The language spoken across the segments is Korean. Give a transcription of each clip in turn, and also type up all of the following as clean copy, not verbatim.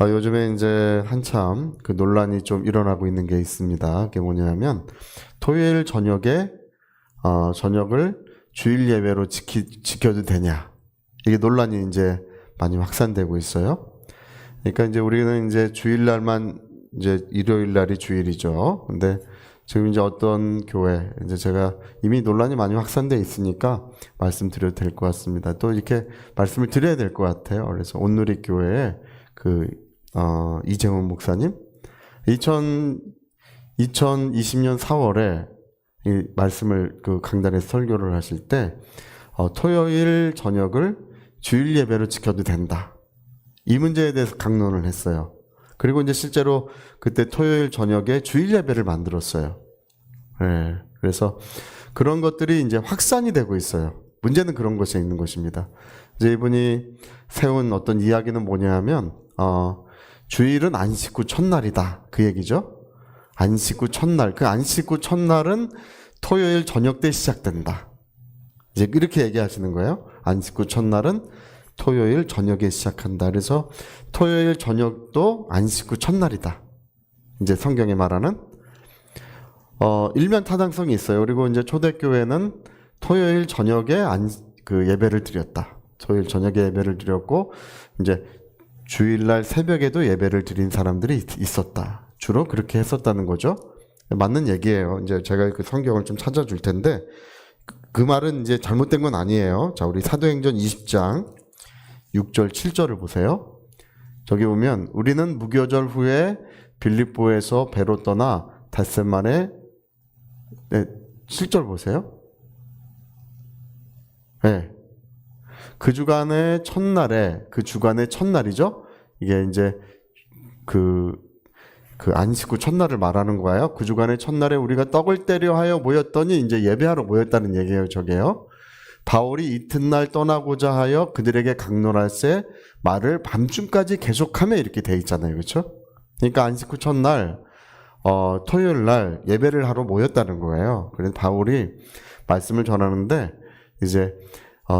요즘에 이제 한참 그 논란이 좀 일어나고 있는 게 있습니다. 그게 뭐냐면 토요일 저녁에 저녁을 주일 예배로 지켜도 되냐? 이게 논란이 이제 많이 확산되고 있어요. 그러니까 이제 우리는 이제 주일날만 이제 일요일 날이 주일이죠. 근데 지금 이제 어떤 교회 이제 제가 이미 논란이 많이 확산돼 있으니까 말씀드려도 될 것 같습니다. 또 이렇게 말씀을 드려야 될 것 같아요. 그래서 온누리 교회에 그 이재훈 목사님 2020년 4월에 이 말씀을 그 강단에서 설교를 하실 때 토요일 저녁을 주일 예배로 지켜도 된다. 이 문제에 대해서 강론을 했어요. 그리고 이제 실제로 그때 토요일 저녁에 주일 예배를 만들었어요. 네, 그래서 그런 것들이 이제 확산이 되고 있어요. 문제는 그런 것이 있는 것입니다. 이제 이분이 세운 어떤 이야기는 뭐냐 하면 주일은 안식 후 첫날이다. 그 얘기죠. 안식 후 첫날. 그 안식 후 첫날은 토요일 저녁 때 시작된다. 이제 이렇게 얘기하시는 거예요. 안식 후 첫날은 토요일 저녁에 시작한다. 그래서 토요일 저녁도 안식 후 첫날이다. 이제 성경에 말하는 일면 타당성이 있어요. 그리고 이제 초대교회는 토요일 저녁에 그 예배를 드렸다. 토요일 저녁에 예배를 드렸고 이제 주일날 새벽에도 예배를 드린 사람들이 있었다. 주로 그렇게 했었다는 거죠. 맞는 얘기예요. 이제 제가 그 성경을 좀 찾아줄 텐데 그 말은 이제 잘못된 건 아니에요. 자, 우리 사도행전 20장 6절 7절을 보세요. 저기 보면 우리는 무교절 후에 빌립보에서 배로 떠나 닷새만에 7절 보세요. 네. 그 주간의 첫날이죠. 이게 이제 그 안식 후 첫날을 말하는 거예요. 그 주간의 첫날에 우리가 떡을 떼려 하여 모였더니 이제 예배하러 모였다는 얘기예요, 저게요. 바울이 이튿날 떠나고자 하여 그들에게 강론할세 말을 밤중까지 계속하며 이렇게 돼 있잖아요, 그렇죠? 그러니까 안식 후 첫날 토요일 날 예배를 하러 모였다는 거예요. 그래서 바울이 말씀을 전하는데 이제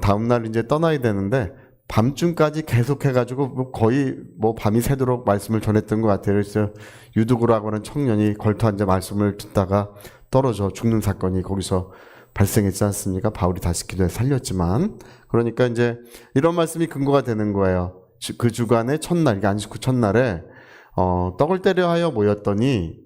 다음 날 이제 떠나야 되는데 밤중까지 계속해가지고 거의 밤이 새도록 말씀을 전했던 것 같아요. 그래서 유두구라고 하는 청년이 걸터 앉아 말씀을 듣다가 떨어져 죽는 사건이 거기서 발생했지 않습니까? 바울이 다시 기도해 살렸지만 그러니까 이제 이런 말씀이 근거가 되는 거예요. 그 주간의 첫날, 그러니까 안식 후 첫날에 떡을 떼려 하여 모였더니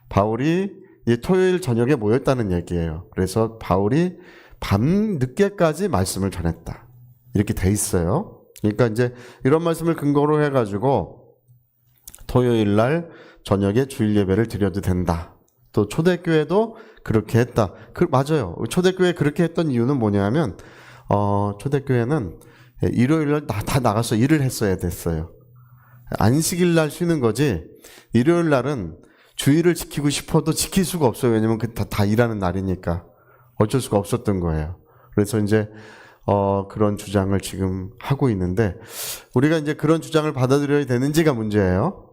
바울이 토요일 저녁에 모였다는 얘기예요. 그래서 바울이 밤 늦게까지 말씀을 전했다. 이렇게 돼 있어요. 그러니까 이제 이런 말씀을 근거로 해가지고 토요일 날 저녁에 주일 예배를 드려도 된다. 또 초대교회도 그렇게 했다. 맞아요. 초대교회 그렇게 했던 이유는 뭐냐면 초대교회는 일요일 날 다 나가서 일을 했어야 됐어요. 안식일 날 쉬는 거지 일요일 날은 주일을 지키고 싶어도 지킬 수가 없어요. 왜냐면 다 일하는 날이니까 어쩔 수가 없었던 거예요. 그래서 이제 그런 주장을 지금 하고 있는데 우리가 이제 그런 주장을 받아들여야 되는지가 문제예요.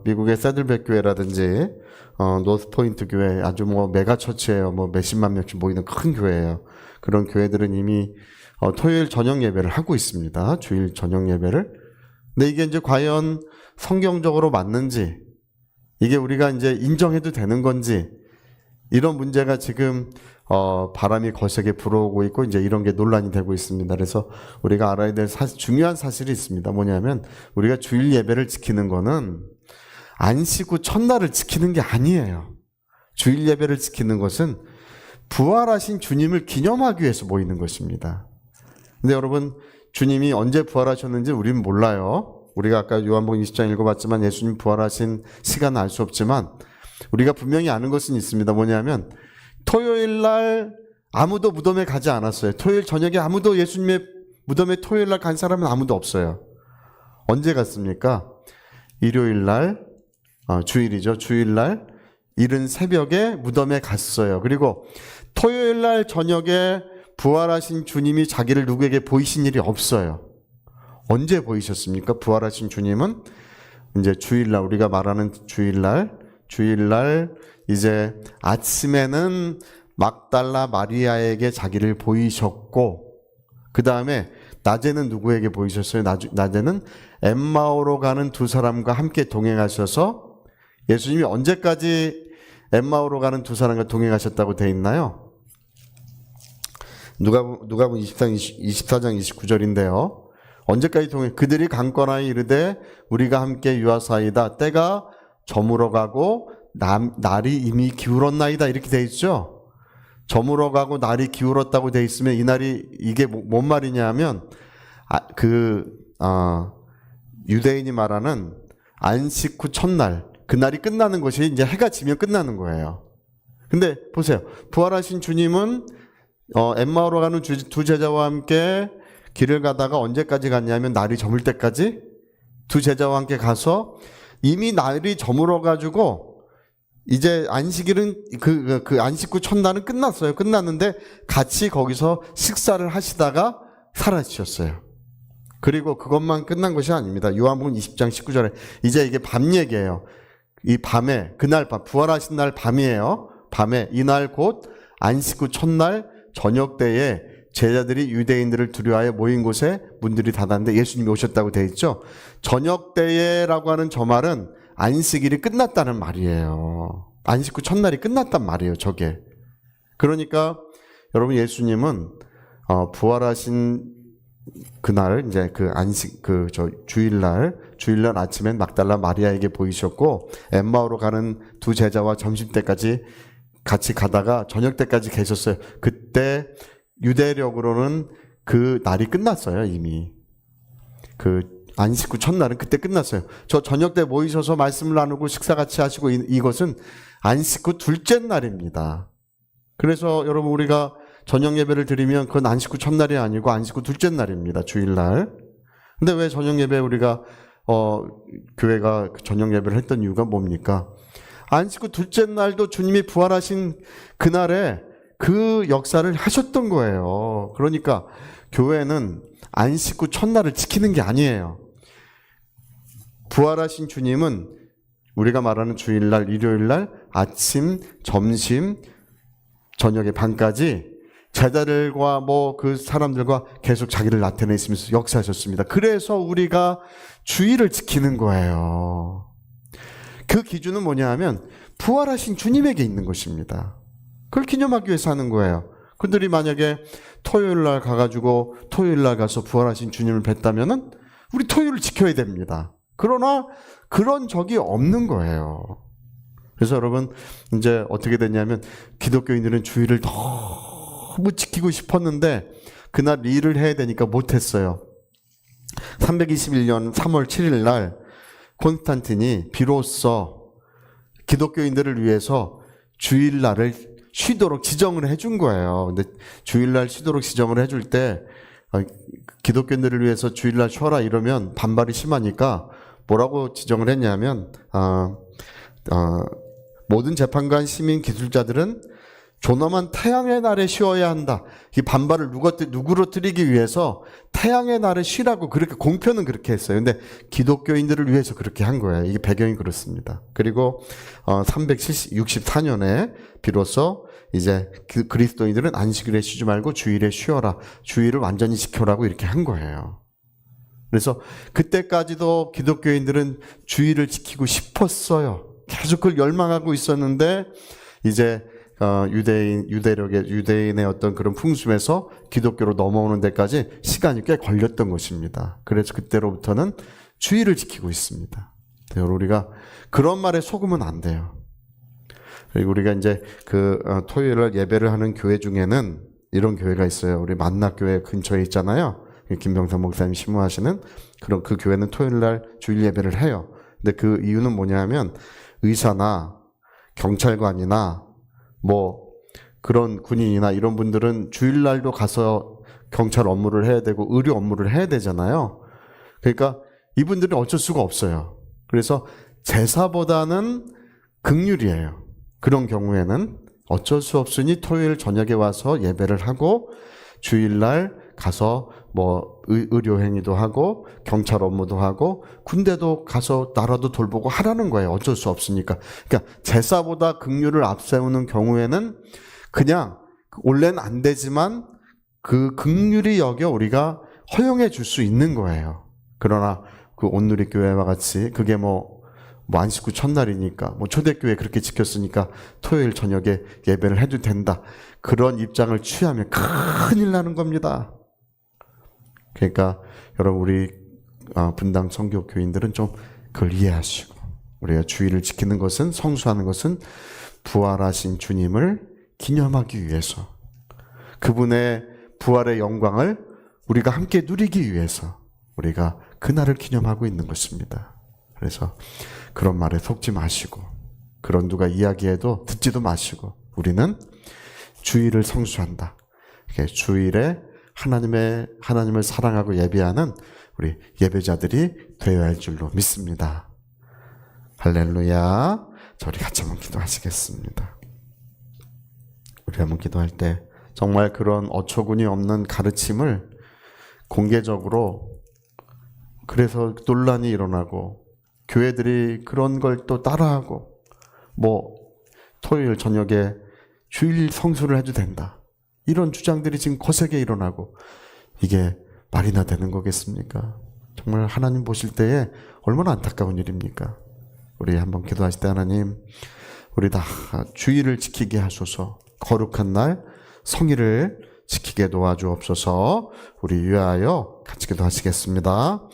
미국의 새들백 교회라든지 노스포인트 교회 아주 메가처치예요. 몇십만 명씩 모이는 큰 교회예요. 그런 교회들은 이미 토요일 저녁 예배를 하고 있습니다. 주일 저녁 예배를. 근데 이게 이제 과연 성경적으로 맞는지 이게 우리가 이제 인정해도 되는 건지 이런 문제가 지금 바람이 거세게 불어오고 있고 이제 이런 게 논란이 되고 있습니다. 그래서 우리가 알아야 될 중요한 사실이 있습니다. 뭐냐면 우리가 주일 예배를 지키는 거는 안식 후 첫날을 지키는 게 아니에요. 주일 예배를 지키는 것은 부활하신 주님을 기념하기 위해서 모이는 것입니다. 근데 여러분 주님이 언제 부활하셨는지 우리는 몰라요. 우리가 아까 요한복음 20장 읽어봤지만 예수님 부활하신 시간은 알 수 없지만 우리가 분명히 아는 것은 있습니다. 뭐냐면 토요일 날 아무도 무덤에 가지 않았어요. 토요일 저녁에 아무도 예수님의 무덤에 토요일 날 간 사람은 아무도 없어요. 언제 갔습니까? 일요일 날 주일이죠. 주일 날 이른 새벽에 무덤에 갔어요. 그리고 토요일 날 저녁에 부활하신 주님이 자기를 누구에게 보이신 일이 없어요. 언제 보이셨습니까? 부활하신 주님은 이제 주일날 우리가 말하는 주일날 이제 아침에는 막달라 마리아에게 자기를 보이셨고 그 다음에 낮에는 누구에게 보이셨어요? 낮에는 엠마오로 가는 두 사람과 함께 동행하셔서 예수님이 언제까지 엠마오로 가는 두 사람과 동행하셨다고 되어 있나요? 누가복음 24장 29절인데요. 언제까지 그들이 강권하여 이르되 우리가 함께 유하사이다. 때가 저물어가고 날이 이미 기울었나이다. 이렇게 돼 있죠. 저물어가고 날이 기울었다고 돼 있으면 이 날이 이게 뭔 말이냐 하면 유대인이 말하는 안식 후 첫날 그날이 끝나는 것이 이제 해가 지면 끝나는 거예요. 근데 보세요. 부활하신 주님은 엠마오로 가는 두 제자와 함께 길을 가다가 언제까지 갔냐면 날이 저물 때까지 두 제자와 함께 가서 이미 날이 저물어 가지고 이제 안식일은 그 안식 후 첫날은 끝났어요. 끝났는데 같이 거기서 식사를 하시다가 사라지셨어요. 그리고 그것만 끝난 것이 아닙니다. 요한복음 20장 19절에 이제 이게 밤 얘기예요. 이 밤에 그날 밤 부활하신 날 밤이에요. 밤에 이날 곧 안식 후 첫날 저녁 때에 제자들이 유대인들을 두려워하여 모인 곳에 문들이 닫았는데 예수님이 오셨다고 되어 있죠. 저녁 때에라고 하는 저 말은 안식일이 끝났다는 말이에요. 안식 후 첫날이 끝났단 말이에요. 저게. 그러니까 여러분 예수님은 부활하신 그날 이제 그 안식 주일날 아침엔 막달라 마리아에게 보이셨고 엠마오로 가는 두 제자와 점심 때까지 같이 가다가 저녁 때까지 계셨어요. 그때 유대력으로는 그 날이 끝났어요. 이미 그 안식 후 첫날은 그때 끝났어요. 저 저녁 때 모이셔서 말씀을 나누고 식사 같이 하시고 이것은 안식 후 둘째 날입니다. 그래서 여러분 우리가 저녁 예배를 드리면 그건 안식 후 첫날이 아니고 안식 후 둘째 날입니다. 주일날. 근데 왜 저녁 예배 우리가 교회가 저녁 예배를 했던 이유가 뭡니까? 안식 후 둘째 날도 주님이 부활하신 그날에 그 역사를 하셨던 거예요. 그러니까 교회는 안식 후 첫날을 지키는 게 아니에요. 부활하신 주님은 우리가 말하는 주일날, 일요일날 아침, 점심, 저녁에 밤까지 제자들과 그 사람들과 계속 자기를 나타내시면서 역사하셨습니다. 그래서 우리가 주일을 지키는 거예요. 그 기준은 뭐냐 하면 부활하신 주님에게 있는 것입니다. 그걸 기념하기 위해서 하는 거예요. 그들이 만약에 토요일날 가가지고 토요일날 가서 부활하신 주님을 뵀다면은 우리 토요일을 지켜야 됩니다. 그러나 그런 적이 없는 거예요. 그래서 여러분 이제 어떻게 됐냐면 기독교인들은 주일을 너무 지키고 싶었는데 그날 일을 해야 되니까 못했어요. 321년 3월 7일 날 콘스탄틴이 비로소 기독교인들을 위해서 주일날을 쉬도록 지정을 해준 거예요. 근데 주일날 쉬도록 지정을 해줄 때 기독교인들을 위해서 주일날 쉬어라 이러면 반발이 심하니까 뭐라고 지정을 했냐면 모든 재판관, 시민, 기술자들은 존엄한 태양의 날에 쉬어야 한다. 이 반발을 누그러뜨리기 위해서 태양의 날에 쉬라고 그렇게 공표는 그렇게 했어요. 근데 기독교인들을 위해서 그렇게 한 거예요. 이게 배경이 그렇습니다. 그리고 364년에 비로소 이제 그리스도인들은 안식일에 쉬지 말고 주일에 쉬어라. 주일을 완전히 지켜라고 이렇게 한 거예요. 그래서 그때까지도 기독교인들은 주일을 지키고 싶었어요. 계속 그걸 열망하고 있었는데 이제 유대인의 어떤 그런 풍습에서 기독교로 넘어오는 데까지 시간이 꽤 걸렸던 것입니다. 그래서 그때로부터는 주일을 지키고 있습니다. 여러분 우리가 그런 말에 속으면 안 돼요. 그리고 우리가 이제 토요일날 예배를 하는 교회 중에는 이런 교회가 있어요. 우리 만나교회 근처에 있잖아요. 김병삼 목사님 심무하시는 그런 그 교회는 토요일날 주일 예배를 해요. 근데 그 이유는 뭐냐면 의사나 경찰관이나 그런 군인이나 이런 분들은 주일날도 가서 경찰 업무를 해야 되고 의료 업무를 해야 되잖아요. 그러니까 이분들은 어쩔 수가 없어요. 그래서 제사보다는 긍휼이에요. 그런 경우에는 어쩔 수 없으니 토요일 저녁에 와서 예배를 하고 주일날 가서 의료 행위도 하고 경찰 업무도 하고 군대도 가서 나라도 돌보고 하라는 거예요. 어쩔 수 없으니까. 그러니까 제사보다 긍휼을 앞세우는 경우에는 그냥 원래는 안 되지만 그 긍휼히 여겨 우리가 허용해 줄 수 있는 거예요. 그러나 그 온누리교회와 같이 그게 뭐 안식구 첫날이니까 뭐 초대교회 그렇게 지켰으니까 토요일 저녁에 예배를 해도 된다. 그런 입장을 취하면 큰일 나는 겁니다. 그러니까 여러분 우리 분당 선교 교인들은 좀 그걸 이해하시고 우리가 주일을 지키는 것은 성수하는 것은 부활하신 주님을 기념하기 위해서 그분의 부활의 영광을 우리가 함께 누리기 위해서 우리가 그날을 기념하고 있는 것입니다. 그래서 그런 말에 속지 마시고 그런 누가 이야기해도 듣지도 마시고 우리는 주일을 성수한다. 주일에 하나님을 사랑하고 예배하는 우리 예배자들이 되어야 할 줄로 믿습니다. 할렐루야. 자, 우리 같이 한번 기도하시겠습니다. 우리 한번 기도할 때 정말 그런 어처구니 없는 가르침을 공개적으로 그래서 논란이 일어나고 교회들이 그런 걸 또 따라하고 뭐 토요일 저녁에 주일 성수를 해도 된다. 이런 주장들이 지금 거세게 일어나고 이게 말이나 되는 거겠습니까? 정말 하나님 보실 때에 얼마나 안타까운 일입니까? 우리 한번 기도하실 때 하나님 우리 다 주일을 지키게 하소서 거룩한 날 성일을 지키게 도와주옵소서 우리 위하여 같이 기도하시겠습니다.